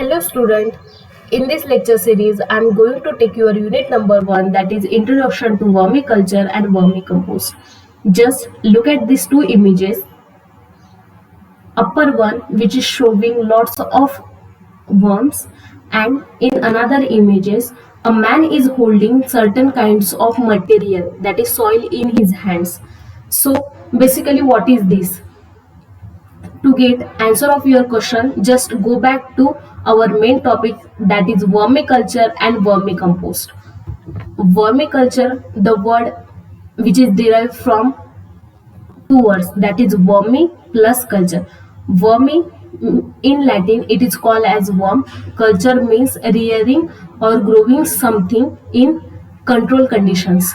Hello student, in this lecture series I am going to take your unit number 1, that is Introduction to Vermiculture and Vermicompost. Just look at these two images. Upper one which is showing lots of worms, and in another images a man is holding certain kinds of material, that is soil, in his hands. So basically what is this? To get answer of your question, just go back to our main topic, that is vermiculture and vermicompost. Vermiculture, the word which is derived from two words, that is vermi plus culture. Vermi, in Latin it is called as worm. Culture means rearing or growing something in controlled conditions.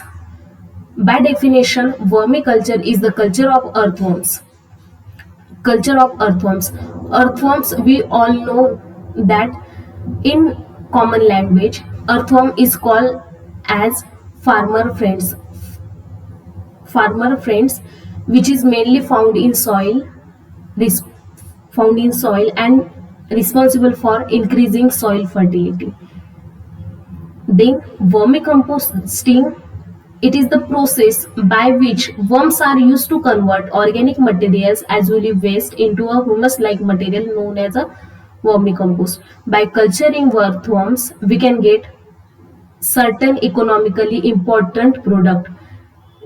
By definition, vermiculture is the culture of earthworms. Culture of earthworms. Earthworms, we all know that in common language, earthworm is called as farmer friends. Farmer friends, which is mainly found in soil, and responsible for increasing soil fertility. Then vermicomposting, it is the process by which worms are used to convert organic materials as woolly waste into a humus-like material known as a vermicompost. By culturing earthworms, we can get certain economically important product.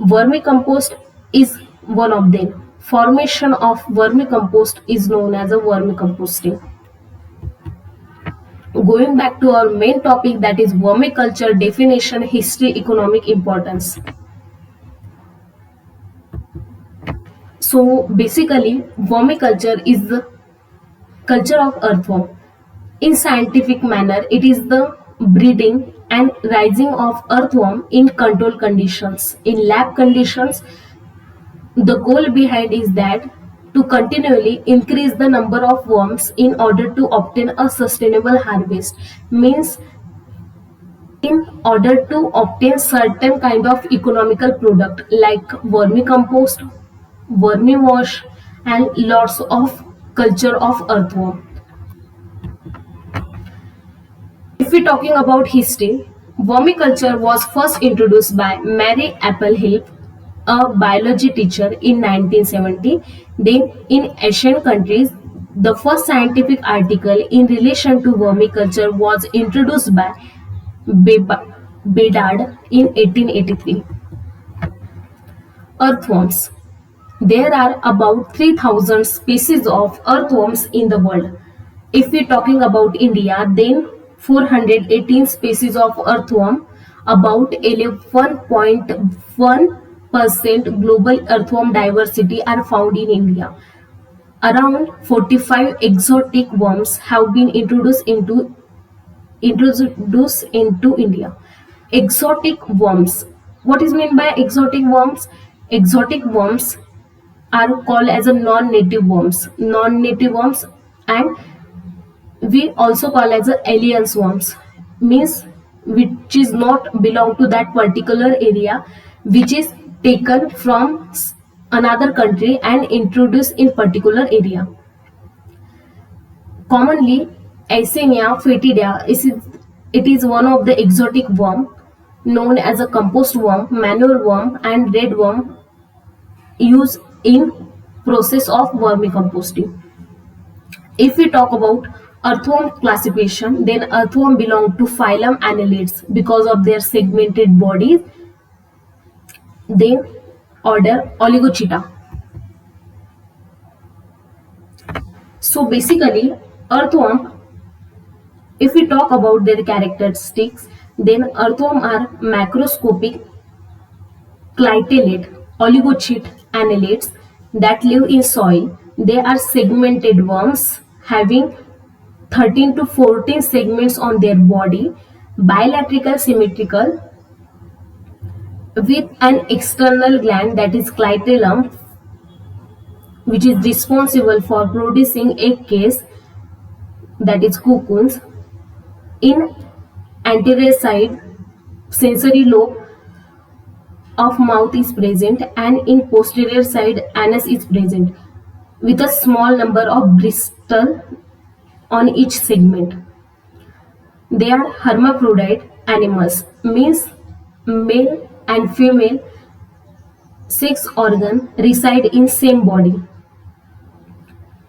Vermicompost is one of them. Formation of vermicompost is known as a vermicomposting. Going back to our main topic, that is vermiculture, definition, history, economic importance. So basically, vermiculture is the culture of earthworm. In scientific manner, it is the breeding and rising of earthworm in controlled conditions. In lab conditions, the goal behind is that to continually increase the number of worms in order to obtain a sustainable harvest. Means in order to obtain certain kind of economical product like vermicompost, vermiwash, and lots of culture of earthworm. If we're talking about history, vermiculture was first introduced by Mary Applehill, a biology teacher, in 1970. Then, in Asian countries, the first scientific article in relation to vermiculture was introduced by Bedard in 1883. Earthworms. There are about 3,000 species of earthworms in the world. If we're talking about India, then 418 species of earthworm, about 11.1% global earthworm diversity are found in India. Around 45 exotic worms have been introduced into India. Exotic worms. What is meant by exotic worms? Exotic worms are called as a non-native worms. Non-native worms, and we also call as a alien worms, means which is not belong to that particular area, which is taken from another country and introduced in particular area. Commonly, Aesynia foetida it is one of the exotic worm known as a compost worm, manure worm, and red worm used in process of vermicomposting. If we talk about earthworm classification, then earthworm belong to phylum Annelids because of their segmented bodies. Then order Oligochaeta. So basically, earthworm, if we talk about their characteristics, then earthworm are macroscopic clitellate oligochaete annelids that live in soil. They are segmented worms having 13 to 14 segments on their body, bilateral symmetrical, with an external gland, that is clitellum, which is responsible for producing egg case, that is cocoons. In anterior side, sensory lobe of mouth is present, and in posterior side, anus is present with a small number of bristles on each segment. They are hermaphrodite animals, means male and female sex organ reside in same body,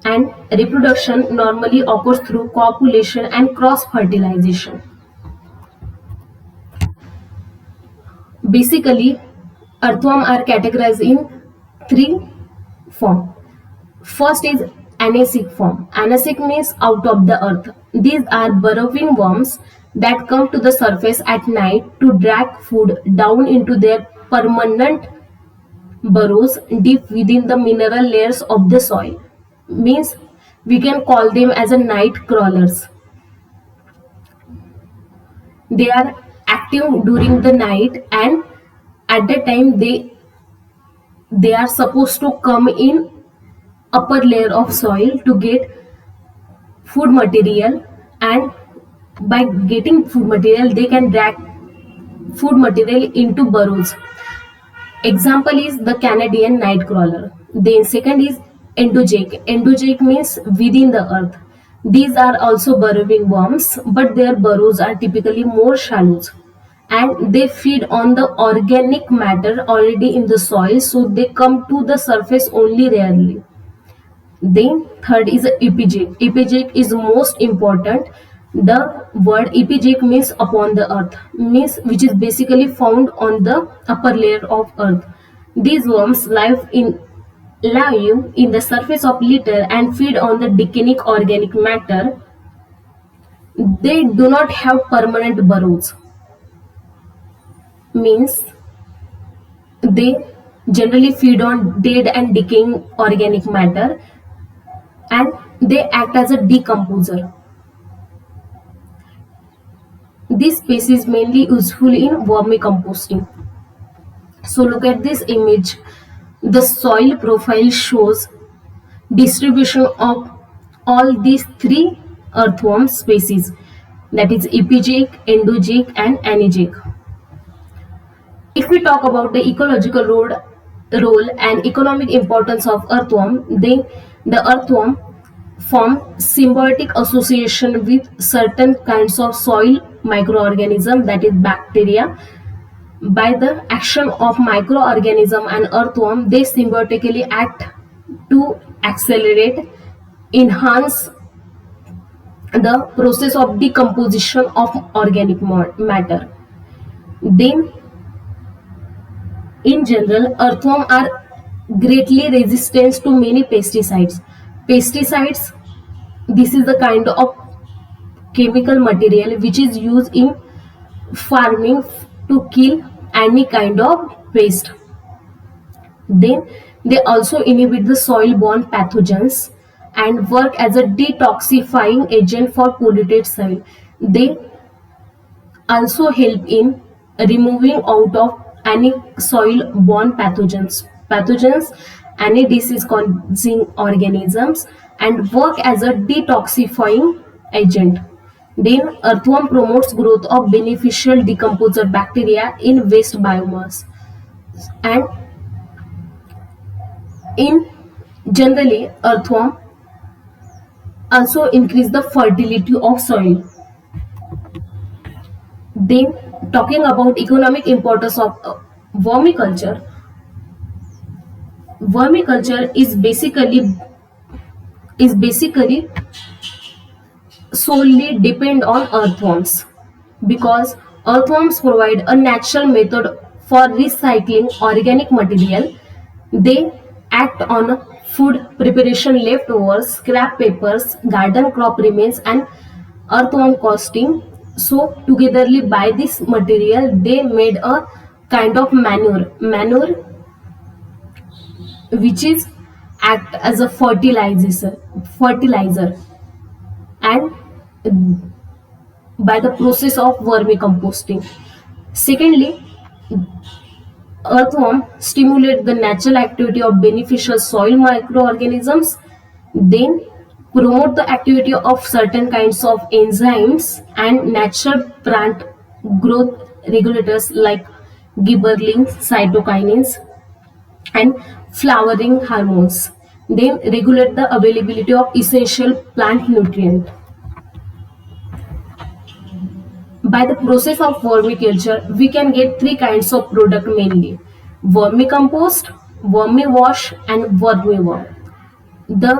and reproduction normally occurs through copulation and cross fertilization. Basically, earthworms are categorized in three forms. First is anasic form. Anasic means out of the earth. These are burrowing worms that come to the surface at night to drag food down into their permanent burrows deep within the mineral layers of the soil. Means we can call them as a night crawlers. They are active during the night, and at the time they are supposed to come in upper layer of soil to get food material, and by getting food material they can drag food material into burrows. Example is the Canadian night crawler. Then second is endogache. Endogache means within the earth. These are also burrowing worms, but their burrows are typically more shallow, and they feed on the organic matter already in the soil, so they come to the surface only rarely. Then third is epigeic. Epigeic is most important. The word epigeic means upon the earth, means which is basically found on the upper layer of earth. These worms live in the surface of litter and feed on the decaying organic matter. They do not have permanent burrows, means they generally feed on dead and decaying organic matter, and they act as a decomposer. This species is mainly useful in vermicomposting. So look at this image. The soil profile shows distribution of all these three earthworm species, that is epigeic, endogache and anegeic. If we talk about the ecological role and economic importance of earthworm, then the earthworm form symbiotic association with certain kinds of soil microorganism, that is bacteria. By the action of microorganism and earthworm, they symbiotically act to accelerate, enhance the process of decomposition of organic matter. Then in general, earthworms are greatly resistant to many pesticides. Pesticides, this is the kind of chemical material which is used in farming to kill any kind of pest. Then they also inhibit the soil-borne pathogens and work as a detoxifying agent for polluted soil. They also help in removing out of any soil-borne pathogens, any disease-causing organisms, and work as a detoxifying agent. Then earthworm promotes growth of beneficial decomposer bacteria in waste biomass, and in generally earthworm also increase the fertility of soil. Then talking about economic importance of vermiculture, vermiculture is basically solely depend on earthworms, because earthworms provide a natural method for recycling organic material. They act on food preparation leftovers, scrap papers, garden crop remains, and earthworm costing. So togetherly by this material they made a kind of manure which is act as a fertilizer, and by the process of vermicomposting. Secondly, earthworm stimulate the natural activity of beneficial soil microorganisms, then promote the activity of certain kinds of enzymes and natural plant growth regulators like gibberellins, cytokinins, and flowering hormones. Then regulate the availability of essential plant nutrient. By the process of vermiculture, we can get three kinds of product mainly: vermicompost, vermiwash, and vermiworm. The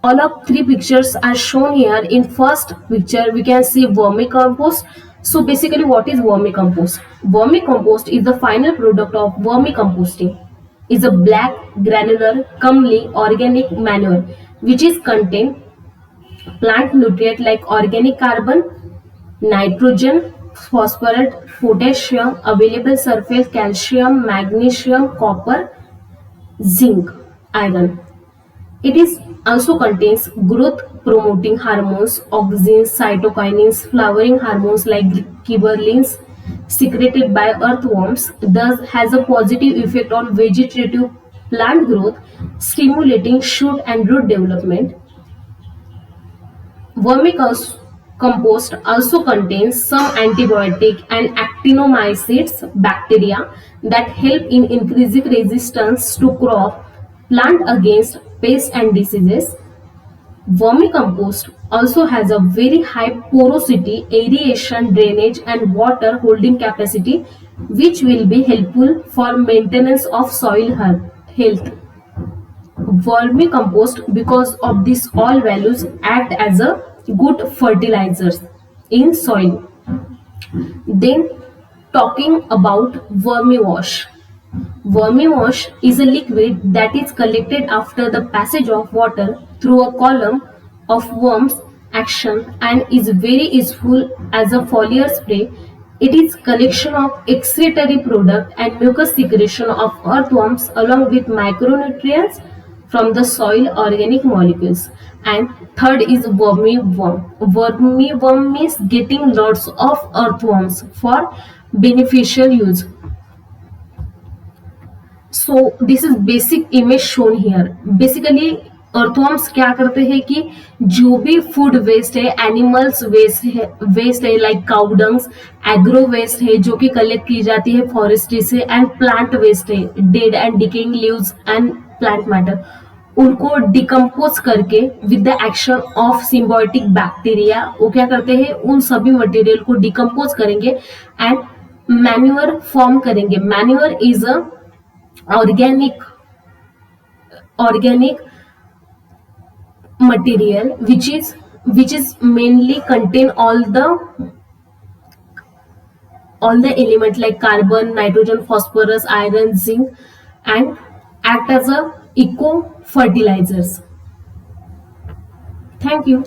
all of three pictures are shown here. In first picture, we can see vermicompost. So basically, what is vermicompost? Vermicompost is the final product of vermicomposting. Is a black, granular, comely organic manure which is contain plant nutrient like organic carbon, nitrogen, phosphorus, potassium, available surface calcium, magnesium, copper, zinc, iron. It is also contains growth promoting hormones, auxins, cytokinins, flowering hormones like gibberellins secreted by earthworms, thus has a positive effect on vegetative plant growth, stimulating shoot and root development. Vermicompost also contains some antibiotic and actinomycetes bacteria that help in increasing resistance to crop plant against pests and diseases. Vermicompost also has a very high porosity, aeration, drainage, and water holding capacity, which will be helpful for maintenance of soil health. Vermicompost, because of these all values, act as a good fertilizers in soil. Then talking about vermiwash. Vermiwash is a liquid that is collected after the passage of water through a column of worms action and is very useful as a foliar spray. It is collection of excretory product and mucus secretion of earthworms along with micronutrients from the soil organic molecules. And third is vermiworm. Vermiworm means getting lots of earthworms for beneficial use. So this is basic image shown here. Basically earthworms क्या करते हैं कि जो भी food waste है, animals waste है like काउडंग्स, agro waste है जो कि कलेक्ट की जाती है फॉरेस्ट्री से, एंड प्लांट वेस्ट है, dead and decaying leaves and plant matter, उनको डिकम्पोज करके with the action of symbiotic bacteria वो क्या करते हैं, उन सभी मटेरियल को डिकम्पोज करेंगे एंड मैन्यूअर फॉर्म करेंगे. Manure is a organic material which is mainly contain all the element like carbon, nitrogen, phosphorus, iron, zinc, and act as a eco fertilizers. Thank you.